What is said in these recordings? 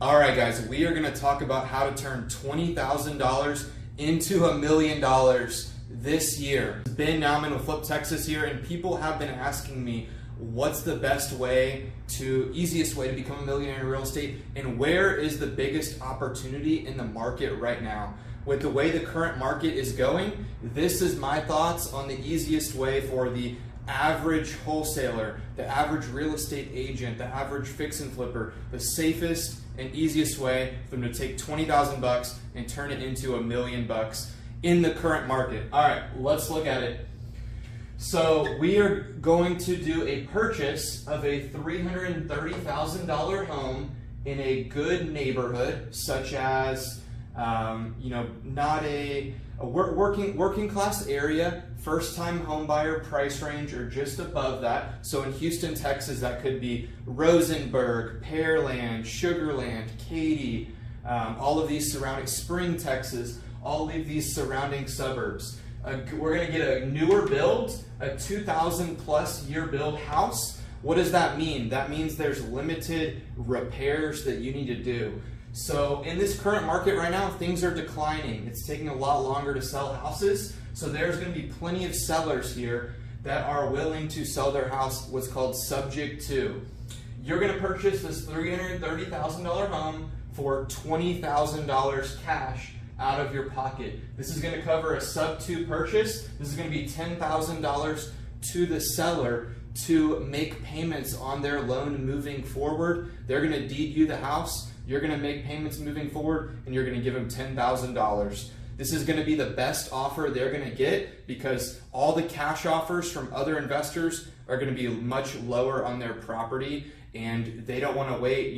All right, guys, we are going to talk about how to turn $20,000 into $1 million this year. Ben Nauman with Flip Texas here, and people have been asking me what's the easiest way to become a millionaire in real estate, and where is the biggest opportunity in the market right now. With the way the current market is going, this is my thoughts on the easiest way for the average wholesaler, the average real estate agent, the average fix and flipper, the safest and easiest way for them to take 20,000 bucks and turn it into $1 million in the current market. All right, let's look at it. So we are going to do a purchase of a $330,000 home in a good neighborhood, such as not a working class area, first time home buyer price range or just above that. So in Houston, Texas, that could be Rosenberg, Pearland, Sugarland, Katy, all of these surrounding, Spring, Texas, all of these surrounding suburbs. We're going to get a newer build, a 2,000 plus year build house. What does that mean? That means there's limited repairs that you need to do. So in this current market right now, things are declining. It's taking a lot longer to sell houses. So there's going to be plenty of sellers here that are willing to sell their house, what's called subject to. You're going to purchase this $330,000 home for $20,000 cash out of your pocket. This is going to cover a sub-2 purchase. This is going to be $10,000 to the seller to make payments on their loan moving forward. They're going to deed you the house. You're going to make payments moving forward, and you're going to give them $10,000. This is going to be the best offer they're going to get because all the cash offers from other investors are going to be much lower on their property, and they don't want to wait.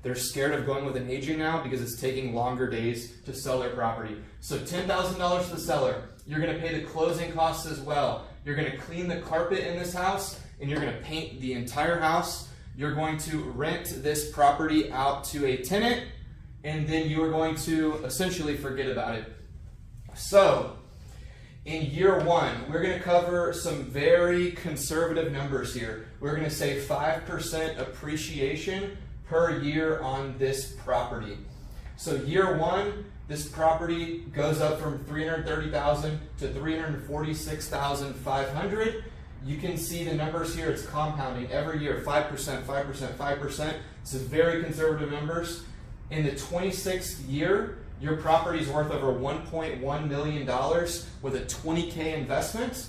They're scared of going with an agent now because it's taking longer days to sell their property. So $10,000 to the seller. You're going to pay the closing costs as well. You're going to clean the carpet in this house, and you're going to paint the entire house. You're going to rent this property out to a tenant, and then you are going to essentially forget about it. So, in year one, we're going to cover some very conservative numbers here. We're going to say 5% appreciation per year on this property. So year one, this property goes up from $330,000 to $346,500. You can see the numbers here, it's compounding every year, 5%, 5%, 5%. This is very conservative numbers. In the 26th year, your property is worth over $1.1 million with a $20K investment.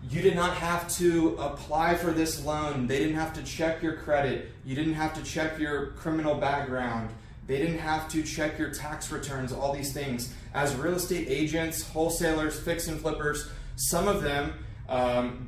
You did not have to apply for this loan. They didn't have to check your credit. You didn't have to check your criminal background. They didn't have to check your tax returns, all these things. As real estate agents, wholesalers, fix and flippers, some of them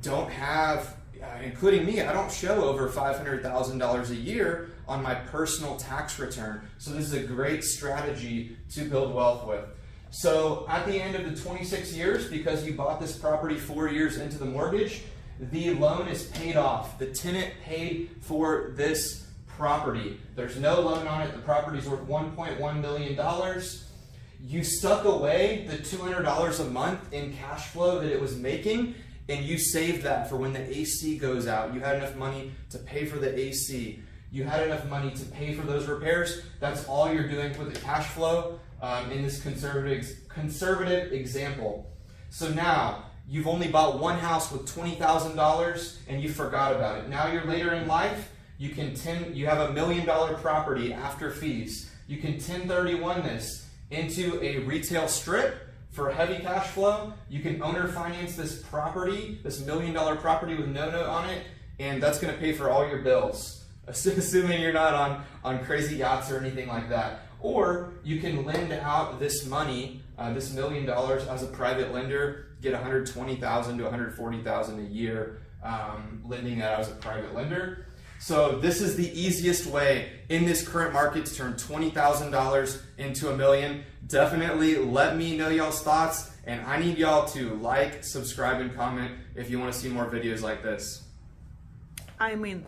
don't have, including me, I don't show over $500,000 a year on my personal tax return. So this is a great strategy to build wealth with. So at the end of the 26 years, because you bought this property 4 years into the mortgage, the loan is paid off. The tenant paid for this property. There's no loan on it. The property is worth $1.1 million. You stuck away the $200 a month in cash flow that it was making, and you saved that for when the AC goes out. You had enough money to pay for the AC. You had enough money to pay for those repairs. That's all you're doing with the cash flow in this conservative example. So now, you've only bought one house with $20,000 and you forgot about it. Now you're later in life, you have $1 million property after fees. You can 1031 this into a retail strip for heavy cash flow. You can owner finance this property, this $1 million property with no note on it, and that's going to pay for all your bills, assuming you're not on crazy yachts or anything like that. Or you can lend out this money, this $1 million as a private lender, get $120,000 to $140,000 a year lending that out as a private lender. So this is the easiest way in this current market to turn $20,000 into $1 million. Definitely let me know y'all's thoughts, and I need y'all to like, subscribe, and comment if you want to see more videos like this. I mean,